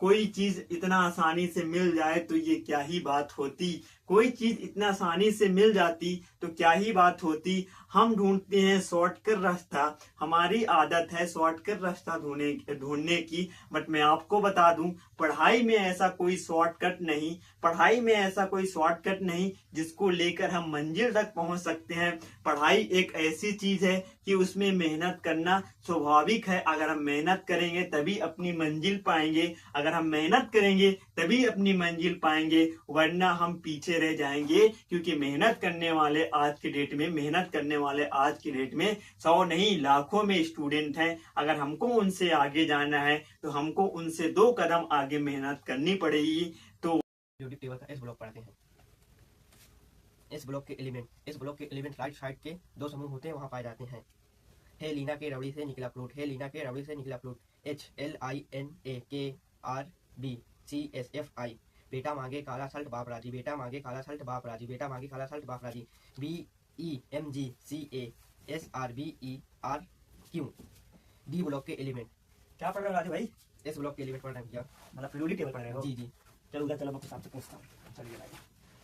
कोई चीज इतना आसानी से मिल जाए तो ये क्या ही बात होती। कोई चीज इतना आसानी से मिल जाती तो क्या ही बात होती। हम ढूंढते हैं शॉर्टकट रास्ता, हमारी आदत है शॉर्टकट रास्ता ढूंढने की। बट मैं आपको बता दूं, पढ़ाई में ऐसा कोई शॉर्टकट नहीं, पढ़ाई में ऐसा कोई शॉर्टकट नहीं जिसको लेकर हम मंजिल तक पहुंच सकते हैं। पढ़ाई एक ऐसी चीज है कि उसमें मेहनत करना स्वाभाविक है। अगर हम मेहनत करेंगे तभी अपनी मंजिल पाएंगे, अगर हम मेहनत करेंगे तभी अपनी मंजिल पाएंगे, वरना हम पीछे रह जाएंगे। क्योंकि मेहनत करने वाले आज के डेट में, मेहनत करने वाले आज की डेट में 100 नहीं लाखों में स्टूडेंट हैं। अगर हमको उनसे आगे जाना है तो हमको उनसे 2 कदम आगे मेहनत करनी पड़ेगी। तो पीरियोडिक टेबल का एस ब्लॉक पढ़ते हैं। एस ब्लॉक के एलिमेंट राइट साइड के 2 समूह होते हैं, वहां पाए जाते हैं। हे लीना के रबड़ी से निकला फ्लूट, हे लीना के रबड़ी से निकला फ्लूट। HLINAKRBCSFI, बेटा मांगे काला सल्ट बाप राजी, बेटा मांगे काला सल्ट बाप राजी, बेटा मांगे काला सल्ट बाप राजी। BEMGCASRBERQ। डी ब्लॉक के एलिमेंट। क्या पढ़ रहे हो राजू भाई? एस ब्लॉक के एलिमेंट पढ़ रहे हैं भैया। मतलब पीरियोडिक टेबल पढ़ रहे हो? जी जी। चलो उधर चलो, मैं कुछ आपसे पूछता हूँ। चलिए भाई,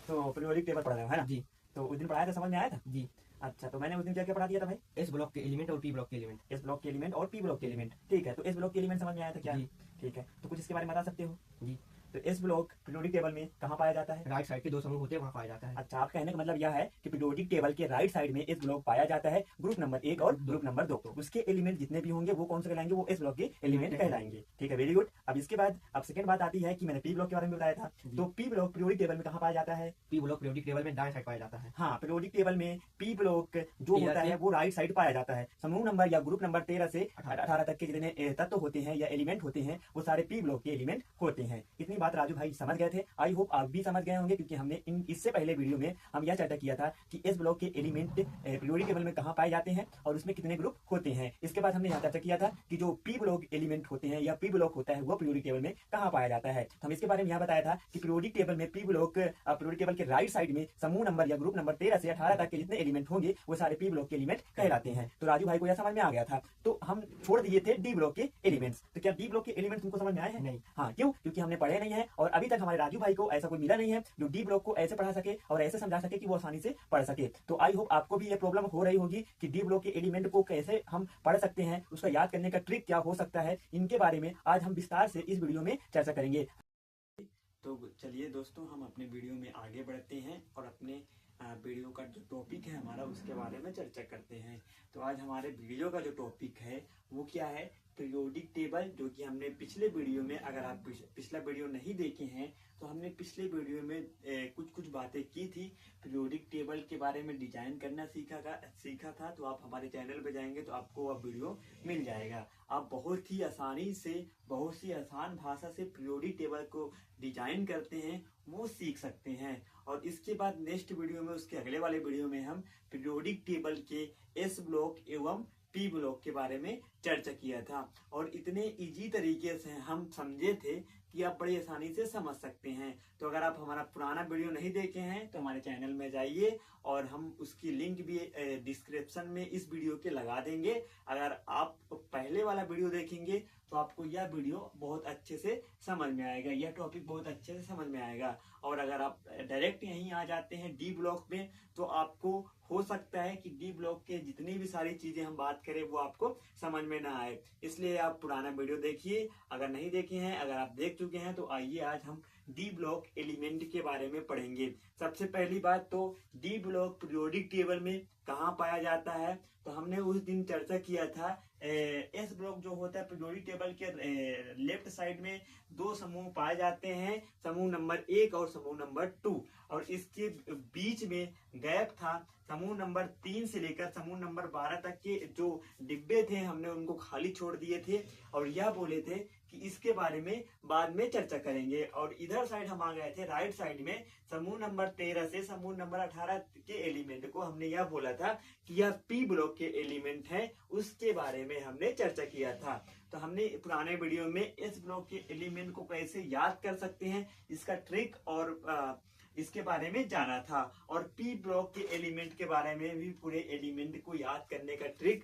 तो पीरियोडिक टेबल पढ़ रहे हो है ना? जी। तो उस दिन पढ़ाया था, समझ में आया था? जी। अच्छा, तो मैंने उस दिन क्या क्या पढ़ा दिया था भाई? एस ब्लॉक के एलिमेंट और पी ब्लॉक के एलिमेंट। एस ब्लॉक के एलिमेंट और पी ब्लॉक के एलिमेंट, ठीक है। तो एस ब्लॉक के एलिमेंट समझ में आया था क्या? जी। ठीक है, तो कुछ इसके बारे में बता सकते हो? जी। तो एस ब्लॉक पीरियोडिक टेबल में कहाँ पाया जाता है? राइट साइड के 2 समूह होते हैं, वहां पाया जाता है। अच्छा, आप कहने का मतलब यह है कि पीरियोडिक टेबल के राइट साइड में एस ब्लॉक पाया जाता है, ग्रुप नंबर 1 और ग्रुप नंबर 2। उसके एलिमेंट जितने भी होंगे वो कौन से कहलाएंगे? वो एस ब्लॉक के एलिमेंट कहलाएंगे। ठीक है, वेरी गुड। अब इसके बाद अब सेकंड बात आती है कि मैंने पी ब्लॉक के बारे में बताया था। तो पी ब्लॉक पीरियोडिक टेबल में कहाँ पाया जाता है? पी ब्लॉक पीरियोडिक टेबल में दाएं साइड पाया जाता है। हाँ, पीरियोडिक टेबल में पी ब्लॉक जो होता है वो राइट साइड पाया जाता है। समूह नंबर या ग्रुप नंबर 13 से 18 तक के जितने तत्व होते हैं या एलिमेंट होते हैं वो सारे पी ब्लॉक के एलिमेंट होते हैं। इतनी बात राजू भाई समझ गए थे? आई होप आप भी समझ गए होंगे, क्योंकि हमने इससे पहले वीडियो में हम यह चर्चा किया था कि एस ब्लॉक के एलिमेंट पीरियोडिक टेबल में कहाँ पाए जाते हैं और उसमें कितने ग्रुप होते हैं। इसके बाद हमने यहाँ चर्चा किया था कि जो पी ब्लॉक एलिमेंट होते हैं या पी ब्लॉक होता है वो पीरियोडिक टेबल में कहाँ पाया जाता है। हम इसके बारे में यहाँ बताया था कि पीरियोडिक टेबल में पी ब्लॉक पीरियोडिक टेबल के राइट साइड में समूह नंबर या ग्रुप नंबर 13 से 18 तक के जितने एलिमेंट होंगे वो सारे पी ब्लॉक के एलिमेंट कहलाते हैं। तो राजू भाई को यह समझ में आ गया था, तो हम छोड़ दिए थे डी ब्लॉक के एलिमेंट्स। तो क्या डी ब्लॉक के एलिमेंट तुमको समझ में आए हैं? नहीं। हाँ, क्यों? क्योंकि हमने पढ़े नहीं है और अभी तक हमारे राजू भाई को ऐसा कोई मिला नहीं है जो डी ब्लॉक को ऐसे पढ़ा सके और ऐसे समझा सके कि वो आसानी से पढ़ सके। तो आई होप आपको भी ये प्रॉब्लम हो रही होगी कि डी ब्लॉक के एलिमेंट को कैसे हम पढ़ सकते हैं, उसका याद करने का ट्रिक क्या हो सकता है। इनके बारे में आज हम विस्तार से इस वीडियो में चर्चा करेंगे। तो चलिए दोस्तों, हम अपने वीडियो में आगे बढ़ते हैं और अपने वीडियो का जो टॉपिक है हमारा उसके बारे में चर्चा करते हैं। तो आज हमारे वीडियो का जो टॉपिक है वो क्या है? पीरियोडिक टेबल, जो कि हमने पिछले वीडियो में, अगर आप पिछला वीडियो नहीं देखे हैं तो हमने पिछले वीडियो में कुछ बातें की थी। पीरियोडिक टेबल के बारे में डिजाइन करना सीखा था। तो आप हमारे चैनल पे जाएंगे तो आपको वह वीडियो मिल जाएगा। आप बहुत ही आसानी से, बहुत सी आसान भाषा से पीरियोडिक टेबल को डिजाइन करते हैं वो सीख सकते हैं। और इसके बाद नेक्स्ट वीडियो में, उसके अगले वाले वीडियो में हम पीरियोडिक टेबल के एस ब्लॉक एवं पी ब्लॉक के बारे में चर्चा किया था और इतने इजी तरीके से हम समझे थे कि आप बड़ी आसानी से समझ सकते हैं। तो अगर आप हमारा पुराना वीडियो नहीं देखे हैं तो हमारे चैनल में जाइए और हम उसकी लिंक भी डिस्क्रिप्शन में इस वीडियो के लगा देंगे। अगर आप पहले वाला वीडियो देखेंगे तो आपको यह वीडियो बहुत अच्छे से समझ में आएगा, यह टॉपिक बहुत अच्छे से समझ में आएगा। और अगर आप डायरेक्ट यहीं आ जाते हैं डी ब्लॉक में तो आपको हो सकता है कि डी ब्लॉक के जितनी भी सारी चीजें हम बात करें वो आपको समझ में ना आए। इसलिए आप पुराना वीडियो देखिए, अगर नहीं देखे हैं। अगर आप देख चुके हैं तो आइए आज हम डी ब्लॉक एलिमेंट के बारे में पढ़ेंगे। सबसे पहली बात तो डी ब्लॉक पीरियोडिक टेबल में कहाँ पाया जाता है? तो हमने उस दिन चर्चा किया था एस ब्लॉक जो होता है पीरियोडिक टेबल के लेफ्ट साइड में 2 समूह पाए जाते हैं, समूह नंबर 1 और समूह नंबर 2। और इसके बीच में गैप था। समूह नंबर 3 से लेकर समूह नंबर 12 तक के जो डिब्बे थे हमने उनको खाली छोड़ दिए थे और यह बोले थे कि इसके बारे में बाद में चर्चा करेंगे। और इधर साइड हम आ गए थे राइट साइड में, समूह नंबर 13 से समूह नंबर 18 के एलिमेंट को हमने यह बोला था कि यह पी ब्लॉक के एलिमेंट है, उसके बारे में हमने चर्चा किया था। तो हमने पुराने वीडियो में एस ब्लॉक के एलिमेंट को कैसे याद कर सकते हैं इसका ट्रिक और इसके बारे में जाना था। और पी ब्लॉक के एलिमेंट के बारे में भी, पूरे एलिमेंट को याद करने का ट्रिक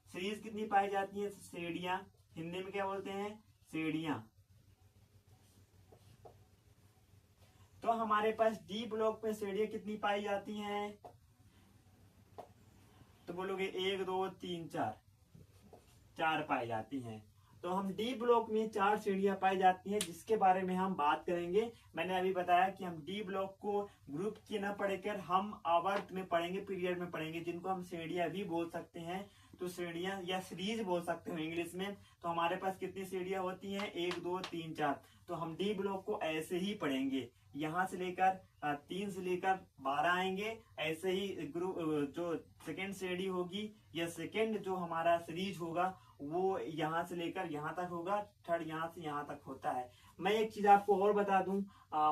सीरीज कितनी पाई जाती है? श्रेणियां, हिंदी में क्या बोलते हैं? श्रेणियां। तो हमारे पास डी ब्लॉक में श्रेणियां कितनी पाई जाती हैं? तो बोलोगे 1 2 3 4, 4 पाई जाती हैं। तो हम डी ब्लॉक में 4 श्रेणियां पाई जाती हैं, जिसके बारे में हम बात करेंगे। मैंने अभी बताया कि हम डी ब्लॉक को ग्रुप के न पढ़कर हम आवर्त में पढ़ेंगे, पीरियड में पढ़ेंगे, जिनको हम श्रेणियां भी बोल सकते हैं। तो श्रेणियां या सीरीज बोल सकते हो इंग्लिश में। तो हमारे पास कितनी श्रेणियां होती हैं? 1 2 3 4। तो हम डी ब्लॉक को ऐसे ही पढ़ेंगे, यहाँ से लेकर 3 से लेकर 12 आएंगे। ऐसे ही ग्रुप जो सेकेंड श्रेणी होगी या सेकेंड जो हमारा सीरीज होगा वो यहाँ से लेकर यहाँ तक होगा, थर्ड यहाँ से यहाँ तक होता है। मैं एक चीज आपको और बता दूं,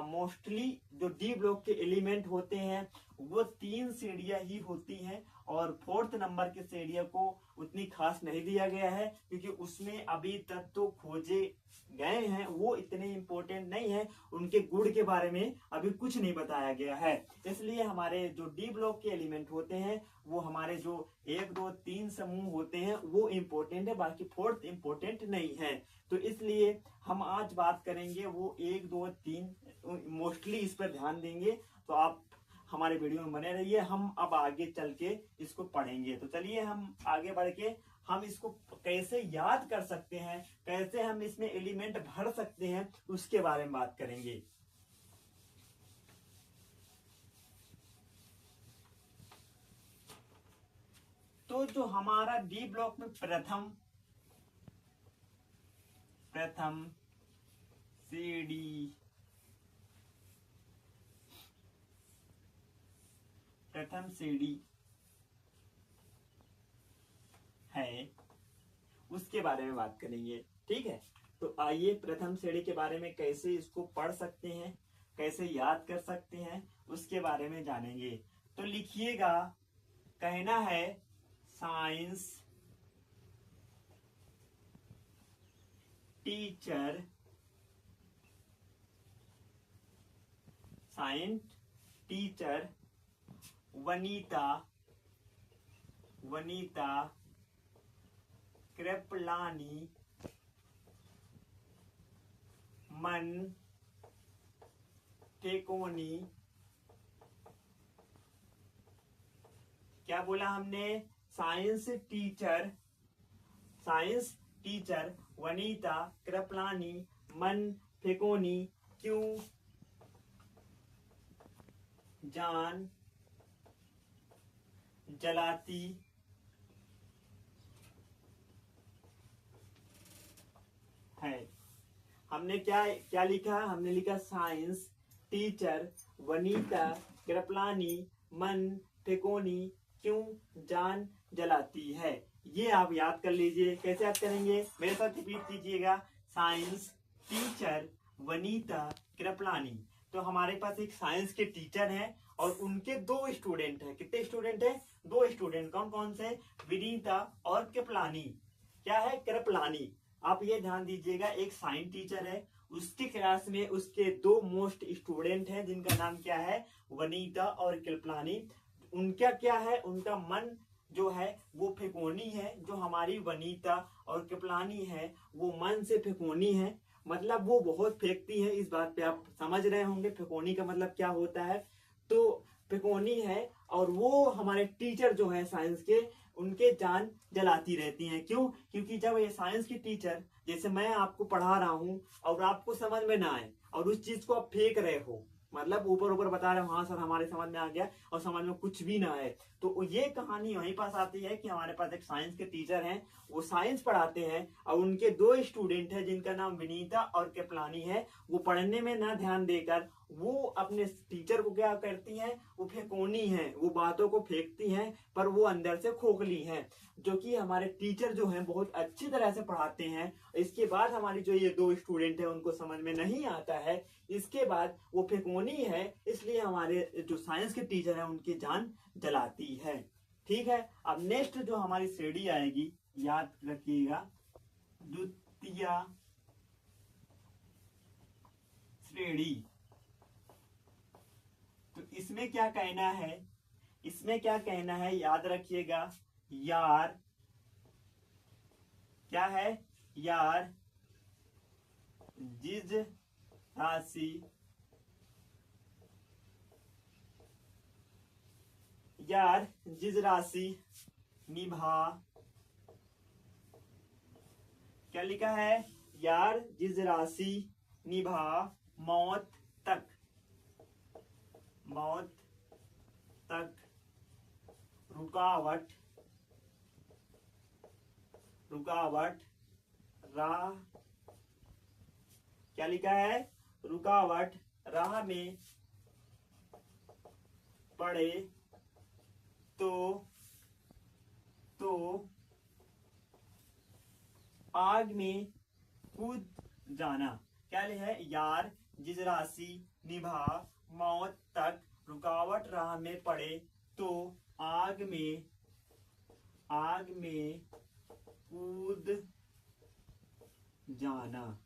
मोस्टली जो डी ब्लॉक के एलिमेंट होते हैं वो 3 श्रेणियां ही होती हैं, और 4th नंबर के श्रेणियों को उतनी खास नहीं दिया गया है, क्योंकि उसमें अभी तक तो खोजे गए हैं, वो इतने इम्पोर्टेंट नहीं है, उनके गुण के बारे में अभी कुछ नहीं बताया गया है। इसलिए हमारे जो डी ब्लॉक के एलिमेंट होते हैं वो हमारे जो 1 2 3 समूह होते हैं वो इम्पोर्टेंट है, बाकी 4th इम्पोर्टेंट नहीं है। तो इसलिए हम आज बात करेंगे वो 1 2 3, मोस्टली इस पर ध्यान देंगे। तो आप हमारे वीडियो में बने रहिए, हम अब आगे चल के इसको पढ़ेंगे। तो चलिए हम आगे बढ़ के हम इसको कैसे याद कर सकते हैं, कैसे हम इसमें एलिमेंट भर सकते हैं, उसके बारे में बात करेंगे। तो जो हमारा डी ब्लॉक में प्रथम सीडी, प्रथम सीडी है, उसके बारे में बात करेंगे। ठीक है, तो आइए प्रथम श्रेणी के बारे में, कैसे इसको पढ़ सकते हैं, कैसे याद कर सकते हैं, उसके बारे में जानेंगे। तो लिखिएगा, कहना है साइंस टीचर, वनीता कृपलानी मन टेकोनी। क्या बोला हमने? साइंस टीचर वनीता कृपलानी मन फेकोनी क्यों जान जलाती है। हमने क्या लिखा? हमने लिखा साइंस टीचर वनीता कृपलानी मन फेकोनी क्यों जान जलाती है। ये आप याद कर लीजिए। कैसे याद करेंगे? मेरे साथ रिपीट कीजिएगा, साइंस टीचर वनीता कृपलानी। तो हमारे पास एक साइंस के टीचर हैं और उनके 2 स्टूडेंट हैं। कितने स्टूडेंट हैं? 2 स्टूडेंट। कौन कौन से? विनीता और कृपलानी। क्या है? कृपलानी। आप ये ध्यान दीजिएगा, एक साइंस टीचर है, उसकी क्लास में उसके 2 मोस्ट स्टूडेंट हैं जिनका नाम क्या है? वनीता और कृपलानी। उनका क्या है? उनका मन जो है वो फेकोनी है। जो हमारी वनीता और कृपलानी है वो मन से फेकोनी है, मतलब वो बहुत फेंकती है। इस बात पे आप समझ रहे होंगे फेकोनी का मतलब क्या होता है। तो फेकोनी है और वो हमारे टीचर जो है साइंस के, उनके जान जलाती रहती हैं। क्यों? क्योंकि जब ये साइंस की टीचर, जैसे मैं आपको पढ़ा रहा हूँ और आपको समझ में ना आए और उस चीज को आप फेंक रहे हो, मतलब ऊपर ऊपर बता रहे हो, हाँ सर हमारे समझ में आ गया, और समझ में कुछ भी ना आए, तो ये कहानी वहीं पास आती है कि हमारे पास एक साइंस के टीचर हैं, वो साइंस पढ़ाते हैं और उनके 2 स्टूडेंट हैं जिनका नाम विनीता और कृपलानी है। वो पढ़ने में ना ध्यान देकर वो अपने टीचर को क्या करती हैं? वो फेकोनी हैं, वो बातों को फेंकती हैं, पर वो अंदर से खोखली हैं। जो कि हमारे टीचर जो हैं बहुत अच्छी तरह से पढ़ाते हैं। इसके बाद हमारी जो ये 2 स्टूडेंट हैं उनको समझ में नहीं आता है, इसके बाद वो फेकोनी है, इसलिए हमारे जो साइंस के टीचर हैं उनकी जान जलाती है। ठीक है, अब नेक्स्ट जो हमारी श्रेणी आएगी, याद रखिएगा, द्वितीय श्रेणी। तो इसमें क्या कहना है? इसमें क्या कहना है? याद रखिएगा, यार क्या है? यार जिस राशि निभा, क्या लिखा है? यार जिस राशि निभा मौत तक रुकावट राह, क्या लिखा है? रुकावट राह में पड़े तो आग में कूद जाना। क्या है? यार जिस राशि निभा मौत तक रुकावट राह में पड़े तो आग में कूद जाना।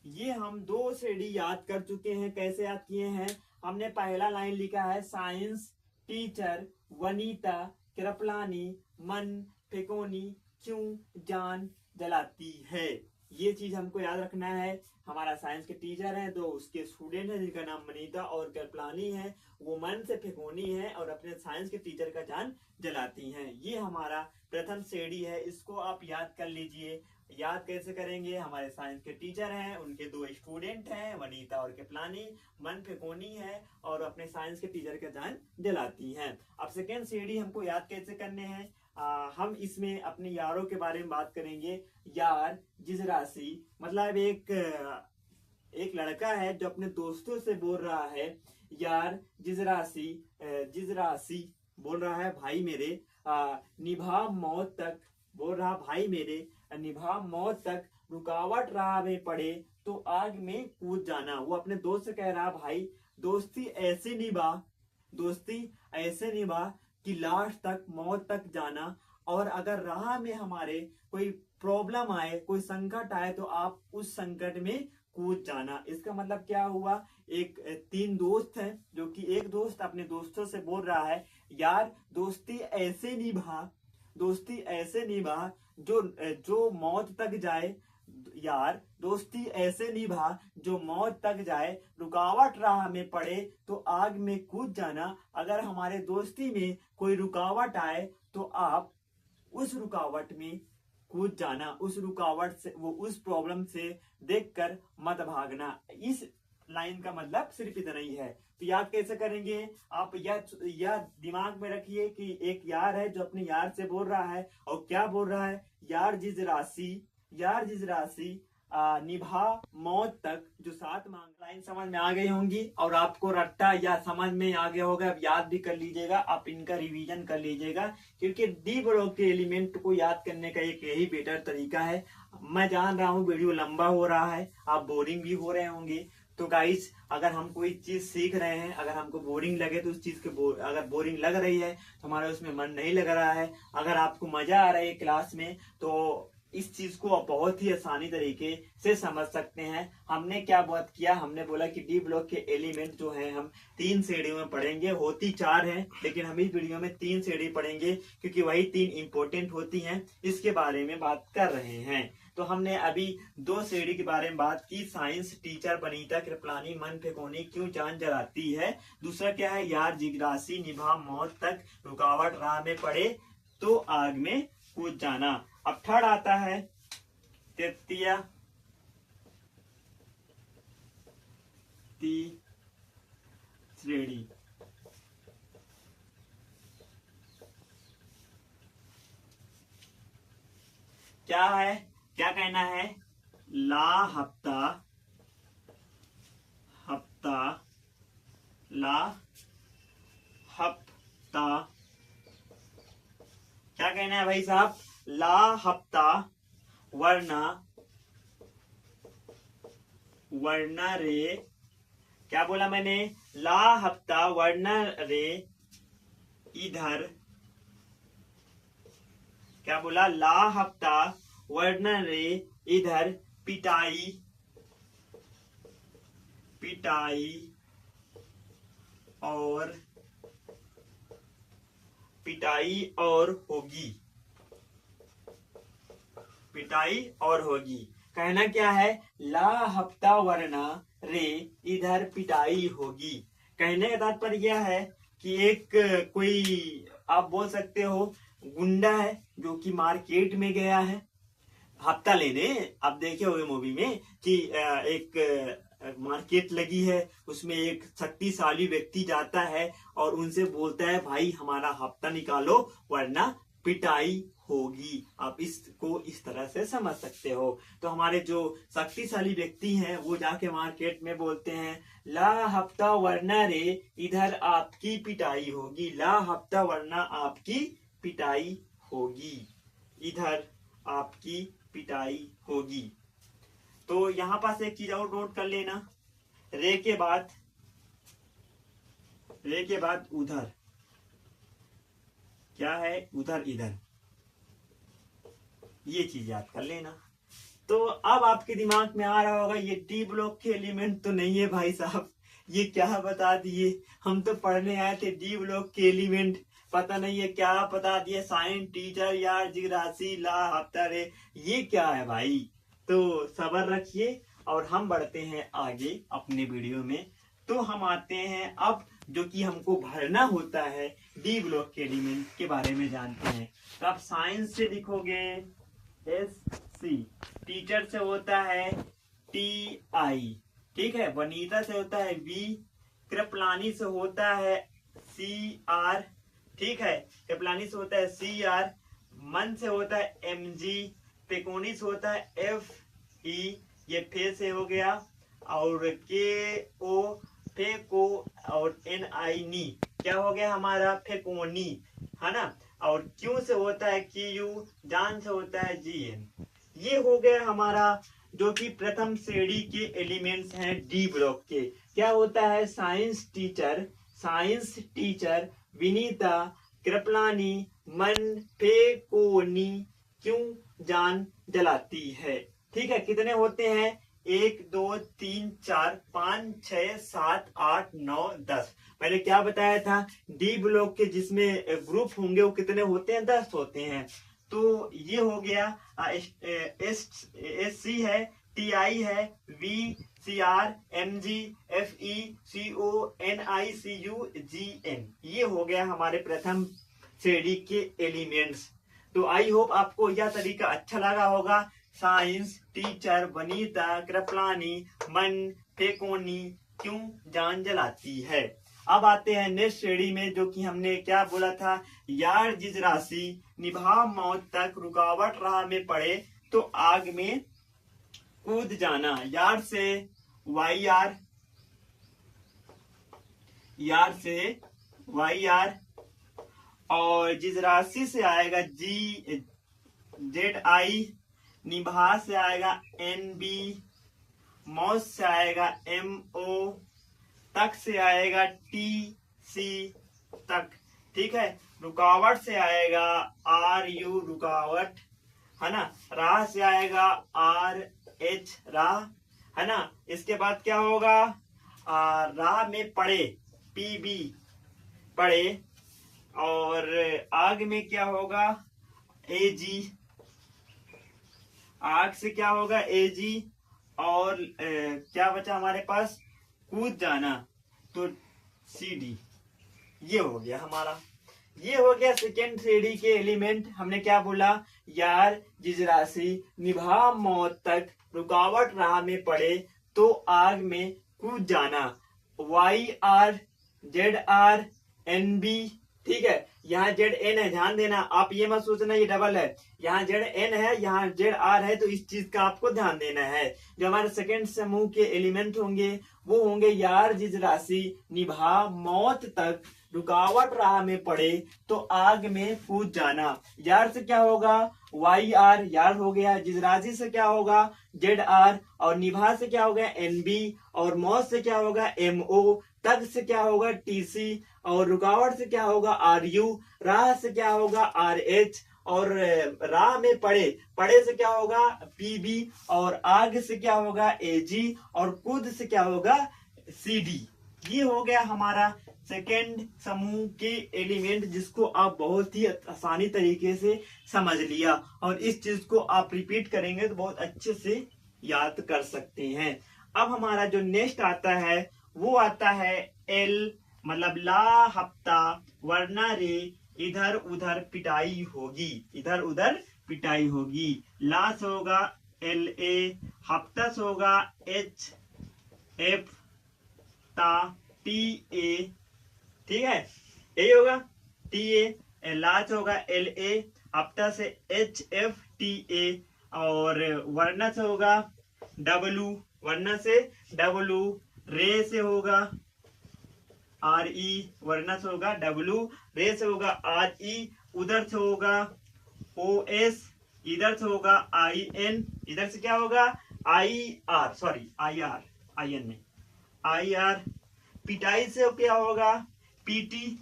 ये हम 2 श्रेणी याद कर चुके हैं। कैसे याद किए हैं? हमने पहला लाइन लिखा है, साइंस टीचर वनीता कृपलानी मन फेकोनी क्यों जान जलाती है। ये चीज हमको याद रखना है। हमारा साइंस के टीचर हैं, 2 उसके स्टूडेंट हैं जिनका नाम वनीता और कृपलानी है। वो मन से फेकोनी है और अपने साइंस के टीचर का जान जलाती हैं। ये हमारा प्रथम श्रेणी है, इसको आप याद कर लीजिए। याद कैसे करेंगे? हमारे साइंस के टीचर हैं, उनके 2 स्टूडेंट हैं, वनीता और कृपलानी, मन फेकोनी है और अपने साइंस के टीचर का जान जलाती हैं। अब सेकेंड श्रेणी हमको याद कैसे करने हैं? हम इसमें अपने यारों के बारे में बात करेंगे। यार जिस राशि, मतलब एक लड़का है जो अपने दोस्तों से बोल रहा है, यार जिस राशि बोल रहा है भाई मेरे, निभा मौत तक बोल रहा भाई मेरे, निभा मौत तक रुकावट राह में पड़े तो आग में कूद जाना। वो अपने दोस्त से कह रहा, भाई दोस्ती ऐसे निभा कि लास्ट तक, मौत तक जाना। और अगर राह में हमारे कोई प्रॉब्लम आए, कोई संकट आए तो आप उस संकट में कूद जाना। इसका मतलब क्या हुआ? 3 दोस्त हैं, जो कि एक दोस्त अपने दोस्तों से बोल रहा है, यार दोस्ती ऐसे निभा जो मौत तक जाए, यार दोस्ती ऐसे निभा जो मौत तक जाए, रुकावट राह में पड़े तो आग में कूद जाना। अगर हमारे दोस्ती में कोई रुकावट आए तो आप उस रुकावट में कूद जाना, उस रुकावट से, वो उस प्रॉब्लम से देखकर मत भागना। इस लाइन का मतलब सिर्फ इतना ही है। तो याद कैसे करेंगे? आप यह दिमाग में रखिए कि एक यार है जो अपने यार से बोल रहा है, और क्या बोल रहा है? यार जिस राशि निभा मौत तक, जो 7 लाइन समझ में आ गई होंगी और आपको रट्टा या समझ में आ गया होगा। अब याद भी कर लीजिएगा, आप इनका रिवीजन कर लीजिएगा, क्योंकि डी ब्लॉक के एलिमेंट को याद करने का एक यही बेटर तरीका है। मैं जान रहा हूँ वीडियो लंबा हो रहा है, आप बोरिंग भी हो रहे होंगे। तो गाइस, अगर हम कोई चीज सीख रहे हैं, अगर हमको बोरिंग लगे तो उस चीज के अगर बोरिंग लग रही है तो हमारा उसमें मन नहीं लग रहा है, अगर आपको मजा आ रहा है क्लास में, तो इस चीज को आप बहुत ही आसानी तरीके से समझ सकते हैं। हमने क्या बात किया? हमने बोला कि डी ब्लॉक के एलिमेंट जो है हम 3 श्रेणियों में पढ़ेंगे। होती 4 हैं, लेकिन हम इस वीडियो में 3 श्रेणी पढ़ेंगे, क्योंकि वही 3 इंपॉर्टेंट होती हैं। इसके बारे में बात कर रहे हैं। तो हमने अभी 2 श्रेणी के बारे में बात की, साइंस टीचर वनीता कृपलानी मन फेकोनी क्यों जान जलाती है। दूसरा क्या है? यार जिज्ञासी निभा मौत तक रुकावट राह में पड़े तो आग में कूद जाना। अब थर्ड आता है तृतीय श्रेणी। क्या है? क्या कहना है? ला हफ्ता क्या कहना है भाई साहब? ला हफ्ता वरना रे, क्या बोला मैंने? ला हफ्ता वरना रे इधर, क्या बोला? ला हफ्ता वरना रे इधर पिटाई और होगी। पिटाई और होगी। कहना क्या है, ला हफ्ता वरना रे इधर पिटाई होगी। कहने का तात्पर्य यह है कि एक कोई आप बोल सकते हो गुंडा है जो कि मार्केट में गया है हफ्ता लेने। आप देखे होंगे मूवी में कि एक मार्केट लगी है, उसमें एक शक्तिशाली व्यक्ति जाता है और उनसे बोलता है भाई हमारा हफ्ता निकालो वरना पिटाई होगी। आप इसको इस तरह से समझ सकते हो। तो हमारे जो शक्तिशाली व्यक्ति हैं वो जाके मार्केट में बोलते हैं ला हफ्ता वरना रे इधर आपकी पिटाई होगी, ला हफ्ता वरना आपकी पिटाई होगी, इधर आपकी पिटाई होगी। तो यहाँ पास एक चीज और नोट कर लेना, रे के बाद उधर क्या है, उधर इधर, ये चीज याद कर लेना। तो अब आपके दिमाग में आ रहा होगा ये डी ब्लॉक के एलिमेंट तो नहीं है भाई साहब, ये क्या बता दिए, हम तो पढ़ने आए थे डी ब्लॉक के एलिमेंट, पता नहीं है क्या बता दिए, साइन टीचर यार जिग्रासी ला हफ्ता रे, ये क्या है भाई। तो सब्र रखिए और हम बढ़ते हैं आगे अपने वीडियो में। तो हम आते हैं अब जो कि हमको भरना होता है डी ब्लॉक के एलिमेंट के बारे में जानते हैं। तो आप साइंस से लिखोगे SC, टीचर से होता है TI, ठीक है, वनीता से होता है V, कृपलानी से होता है CR, ठीक है, कृपलानी से होता है CR, मन से होता है MG, पेकोनी से होता है FE, ये फे से हो गया, और KO फेको, और NI नी, क्या हो गया हमारा फेकोनी, है ना, और क्यू से होता है QU, जान से होता है GN। ये हो गया हमारा जो कि प्रथम श्रेणी के एलिमेंट्स हैं डी ब्लॉक के। क्या होता है, साइंस टीचर विनीता, कृपलानी, मन, फेकोनी, क्यों जान जलाती है, ठीक है। कितने होते हैं, 1 2 3 4 5 6 7 8 9 10। मैंने क्या बताया था, डी ब्लॉक के जिसमें ग्रुप होंगे वो कितने होते हैं, 10 होते हैं। तो ये हो गया SC है, TI है, V, CR, MG, FE, CO, NI, CU, GN। ये हो गया हमारे प्रथम श्रेणी के एलिमेंट्स। तो आई होप आपको यह तरीका अच्छा लगा होगा। साइंस टीचर वनीता, कृपलानी, मन, फेकोनी, क्यों जान जलाती है। अब आते हैं नेक्स्ट श्रेणी में जो कि हमने क्या बोला था, यार जिस राशि निभा मौत तक रुकावट राह में पड़े तो आग में कूद जाना। यार से YR, यार से YR, और जिस राशि से आएगा ZI, निभा से आएगा NB, मौत से आएगा MO, तक से आएगा TC तक, ठीक है। रुकावट से आएगा RU रुकावट, है ना, राह से आएगा RH राह, है ना। इसके बाद क्या होगा, राह में पड़े PB पड़े, और आग में क्या होगा AG, आग से क्या होगा AG, और क्या बचा हमारे पास, कूद जाना, तो CD। ये हो गया हमारा, ये हो गया सेकेंड श्रेणी के एलिमेंट। हमने क्या बोला, यार जिस राशि निभा मौत तक रुकावट राह में पड़े तो आग में कूद जाना। YR, ZR, NB, ठीक है। यहाँ ZN है, ध्यान देना, आप ये मत सोचना ये डबल है, यहाँ ZN है, यहाँ ZR है, तो इस चीज का आपको ध्यान देना है। जो हमारे सेकंड समूह के एलिमेंट होंगे वो होंगे यार जिस राशि निभा मौत तक रुकावट राह में पड़े तो आग में कूद जाना। यार से क्या होगा, YR, यार हो गया। जिस राशि से क्या होगा, ZR, और निभा से क्या होगा, NB, और मौत से क्या होगा, MO, तक से क्या होगा, TC, और रुकावट से क्या होगा, RU, राह से क्या होगा, RH, और राह में पड़े से क्या होगा, PB, और आग से क्या होगा, AG, और कूद से क्या होगा, CD। ये हो गया हमारा सेकेंड समूह के एलिमेंट जिसको आप बहुत ही आसानी तरीके से समझ लिया, और इस चीज को आप रिपीट करेंगे तो बहुत अच्छे से याद कर सकते हैं। अब हमारा जो नेक्स्ट आता है वो आता है एल, मतलब ला हफ्ता वरना रे इधर उधर पिटाई होगी, इधर उधर पिटाई होगी। ला से होगा एल ए, हफ्ता से होगा एच एफ ता टी ए, ठीक है, यही होगा टी ए। ला से होगा एल ए, हफ्ता से एच एफ टी ए, और वरना से होगा डब्लू, वरना से डब्लू, रे से होगा आर ई, वरना से होगा डब्लू, रे से होगा आर ई, उधर से होगा ओ एस, इधर से होगा आई एन, इधर से क्या होगा I R, sorry I R, I N में आई आर। पिटाई से क्या होगा पीटी,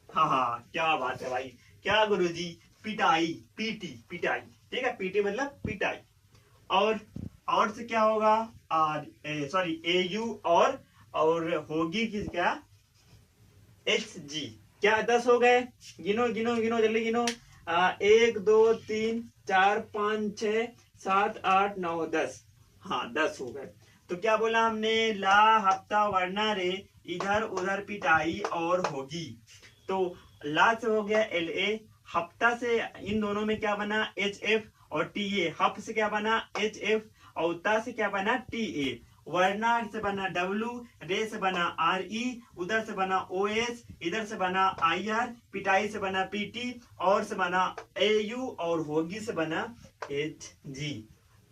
हाँ क्या बात है भाई, क्या गुरुजी, पिटाई, पीटी, पिटाई, ठीक है, पीटी मतलब पिटाई। और से क्या होगा आर, सॉरी ए यू, और होगी किस क्या एच जी। क्या 10 हो गए, गिनो गिनो गिनो जल्दी गिनो। 1 2 3 4 5 6 7 8 9 10, हाँ 10 हो गए। तो क्या बोला हमने, ला हफ्ता वरना रे इधर उधर पिटाई और होगी। तो ला से हो गया एल ए, हफ्ता से इन दोनों में क्या बना एच एफ, और टी ए, हफ से क्या बना एच एफ, और ता से क्या बना टी ए, वरना से बना डब्लू, रे से बना आर ई, उधर से बना ओ एस, इधर से बना आई आर, पिटाई से बना पीटी, और से बना ए यू, और होगी से बना एच जी।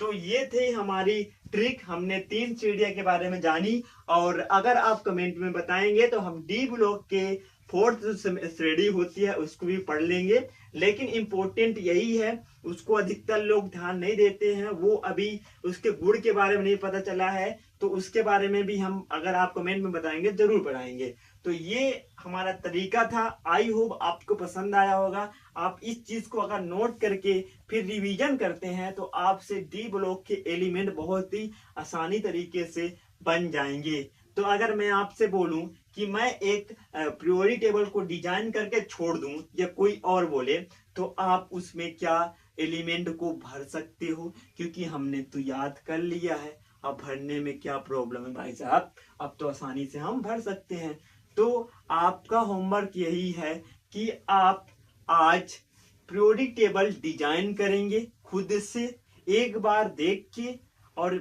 तो ये थे हमारी ट्रिक, हमने 3 चिड़िया के बारे में जानी, और अगर आप कमेंट में बताएंगे तो हम डी ब्लॉक के 4th श्रेणी होती है उसको भी पढ़ लेंगे। लेकिन इम्पोर्टेंट यही है, उसको अधिकतर लोग ध्यान नहीं देते हैं, वो अभी उसके गुण के बारे में नहीं पता चला है, तो उसके बारे में भी हम अगर आप कमेंट में बताएंगे जरूर पढ़ाएंगे। तो ये हमारा तरीका था, आई होप आपको पसंद आया होगा। आप इस चीज को अगर नोट करके फिर रिवीजन करते हैं तो आपसे डी ब्लॉक के एलिमेंट बहुत ही आसानी तरीके से बन जाएंगे। तो अगर मैं आपसे बोलूं कि मैं एक प्रियोरी टेबल को डिजाइन करके छोड़ दूं, या कोई और बोले, तो आप उसमें क्या एलिमेंट को भर सकते हो, क्योंकि हमने तो याद कर लिया है। अब भरने में क्या प्रॉब्लम है भाई साहब, अब तो आसानी से हम भर सकते हैं। तो आपका होमवर्क यही है कि आप आज पीरियोडिक टेबल डिजाइन करेंगे खुद से, एक बार देख के और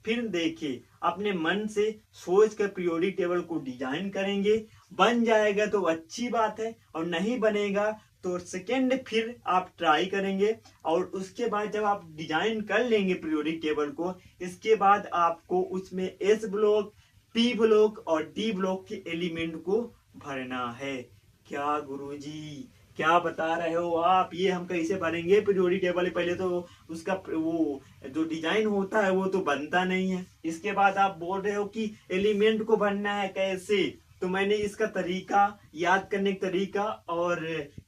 फिर देखे, अपने मन से सोच कर पीरियोडिक टेबल को डिजाइन करेंगे। बन जाएगा तो अच्छी बात है, और नहीं बनेगा तो सेकेंड फिर आप ट्राई करेंगे। और उसके बाद जब आप डिजाइन कर लेंगे पीरियोडिक टेबल को, इसके बाद आपको उसमें एस ब्लॉक, पी ब्लॉक और डी ब्लॉक के एलिमेंट को भरना है। क्या गुरुजी क्या बता रहे हो आप, ये हम कैसे भरेंगे पीरियोडिक टेबल? पहले तो उसका वो जो डिजाइन होता है वो तो बनता नहीं है, इसके बाद आप बोल रहे हो कि एलिमेंट को भरना है कैसे। तो मैंने इसका तरीका, याद करने का तरीका और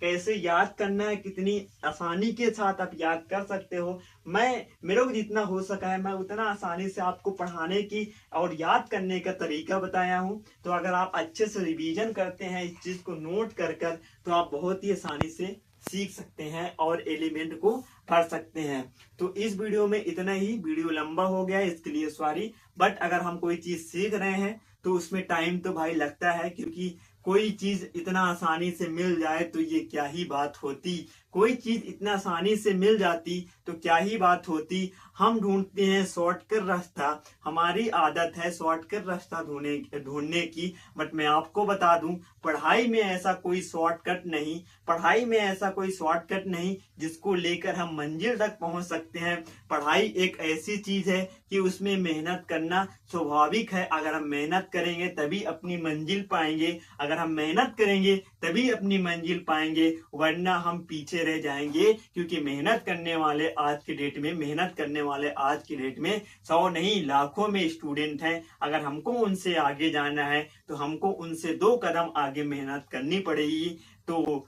कैसे याद करना है, कितनी आसानी के साथ आप याद कर सकते हो, मेरे को जितना हो सका है मैं उतना आसानी से आपको पढ़ाने की और याद करने का तरीका बताया हूँ। तो अगर आप अच्छे से रिवीजन करते हैं, इस चीज को नोट कर तो आप बहुत ही आसानी से सीख सकते हैं और एलिमेंट को पढ़ सकते हैं। तो इस वीडियो में इतना ही, वीडियो लंबा हो गया इसके लिए सॉरी, बट अगर हम कोई चीज सीख रहे हैं तो उसमें टाइम तो भाई लगता है, क्योंकि कोई चीज इतना आसानी से मिल जाए तो ये क्या ही बात होती, कोई चीज इतना आसानी से मिल जाती तो क्या ही बात होती। हम ढूंढते हैं शॉर्टकट रास्ता, हमारी आदत है शॉर्टकट रास्ता ढूंढने की, बट मैं आपको बता दूं पढ़ाई में ऐसा कोई शॉर्टकट नहीं, पढ़ाई में ऐसा कोई शॉर्टकट नहीं जिसको लेकर हम मंजिल तक पहुंच सकते हैं। पढ़ाई एक ऐसी चीज है कि उसमें मेहनत करना स्वाभाविक है, अगर हम मेहनत करेंगे तभी अपनी मंजिल पाएंगे, अगर हम मेहनत करेंगे तभी अपनी मंजिल पाएंगे, वरना हम पीछे रह जाएंगे। क्योंकि मेहनत करने वाले आज की डेट में, मेहनत करने वाले आज की डेट में 100 नहीं लाखों में स्टूडेंट हैं। अगर हमको उनसे आगे जाना है तो हमको उनसे 2 कदम आगे मेहनत करनी पड़ेगी। तो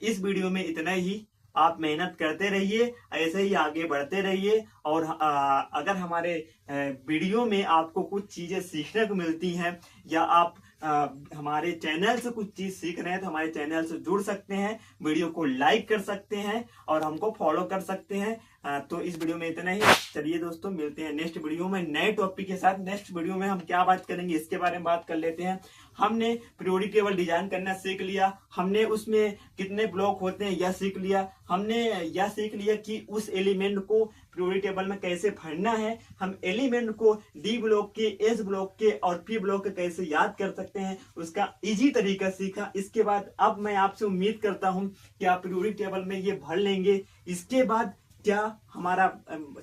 इस वीडियो में इतना ही, आप मेहनत करते रहिए, ऐसे ही आगे बढ़ते रहिए। और अगर हमारे वीडियो में आपको कुछ चीजें सीखने को मिलती हैं, या आप हमारे चैनल से कुछ चीज सीख रहे हैं तो हमारे चैनल से जुड़ सकते हैं, वीडियो को लाइक कर सकते हैं और हमको फॉलो कर सकते हैं। तो इस वीडियो में इतना ही। चलिए दोस्तों, मिलते हैं नेक्स्ट वीडियो में नए टॉपिक के साथ। नेक्स्ट वीडियो में हम क्या बात करेंगे इसके बारे में बात कर लेते हैं। हमने पीरियोडिक टेबल डिजाइन करना सीख लिया, हमने उसमें कितने ब्लॉक होते हैं यह सीख लिया, हमने यह सीख लिया कि उस एलिमेंट को पीरियोडिक टेबल में कैसे भरना है, हम एलिमेंट को डी ब्लॉक के, एस ब्लॉक के और पी ब्लॉक के कैसे याद कर सकते हैं, उसका इजी तरीका सीखा। इसके बाद अब मैं आपसे उम्मीद करता हूं कि आप पीरियोडिक टेबल में ये भर लेंगे। इसके बाद क्या हमारा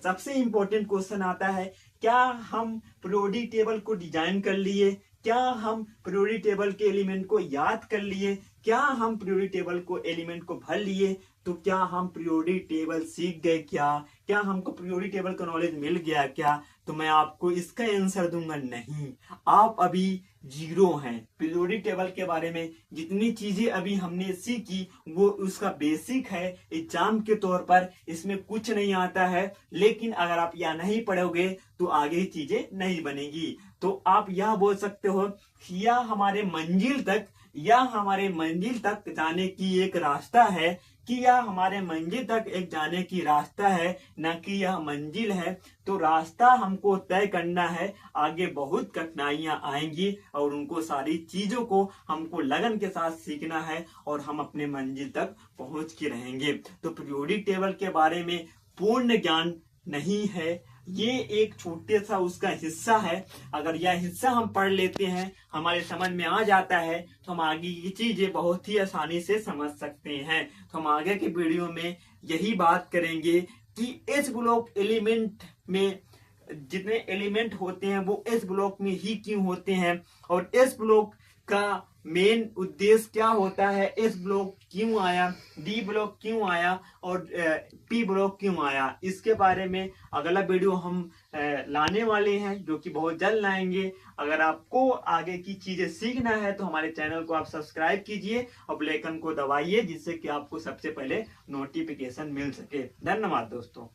सबसे इंपॉर्टेंट क्वेश्चन आता है, क्या हम पीरियोडिक टेबल को डिजाइन कर लिए, क्या हम पीरियोडिक टेबल के एलिमेंट को याद कर लिए, क्या हम पीरियोडिक टेबल को एलिमेंट को भर लिए, तो क्या हम पीरियोडिक टेबल सीख गए, क्या हमको पीरियोडिक टेबल का नॉलेज मिल गया क्या? तो मैं आपको इसका आंसर दूंगा नहीं, आप अभी जीरो हैं। पीरियोडिक टेबल के बारे में जितनी चीजें अभी हमने सीखी वो उसका बेसिक है, एग्जाम के तौर पर इसमें कुछ नहीं आता है। लेकिन अगर आप यह नहीं पढ़ोगे तो आगे चीजें नहीं बनेगी। तो आप यह बोल सकते हो कि यह हमारे मंजिल तक जाने की एक रास्ता है, कि यह हमारे मंजिल तक एक जाने की रास्ता है, न कि यह मंजिल है। तो रास्ता हमको तय करना है, आगे बहुत कठिनाइयां आएंगी और उनको सारी चीजों को हमको लगन के साथ सीखना है और हम अपने मंजिल तक पहुंच के रहेंगे। तो पीरियोडिक टेबल के बारे में पूर्ण ज्ञान नहीं है, ये एक छोटे सा उसका हिस्सा है। अगर यह हिस्सा हम पढ़ लेते हैं, हमारे समझ में आ जाता है, तो हम आगे की चीजें बहुत ही आसानी से समझ सकते हैं। तो हम आगे के वीडियो में यही बात करेंगे कि एस ब्लॉक एलिमेंट में जितने एलिमेंट होते हैं वो एस ब्लॉक में ही क्यों होते हैं, और एस ब्लॉक का मेन उद्देश्य क्या होता है, एस ब्लॉक क्यों आया, डी ब्लॉक क्यों आया और पी ब्लॉक क्यों आया। इसके बारे में अगला वीडियो हम लाने वाले हैं, जो कि बहुत जल्द लाएंगे। अगर आपको आगे की चीजें सीखना है तो हमारे चैनल को आप सब्सक्राइब कीजिए और बेल आइकन को दबाइए, जिससे कि आपको सबसे पहले नोटिफिकेशन मिल सके। धन्यवाद दोस्तों।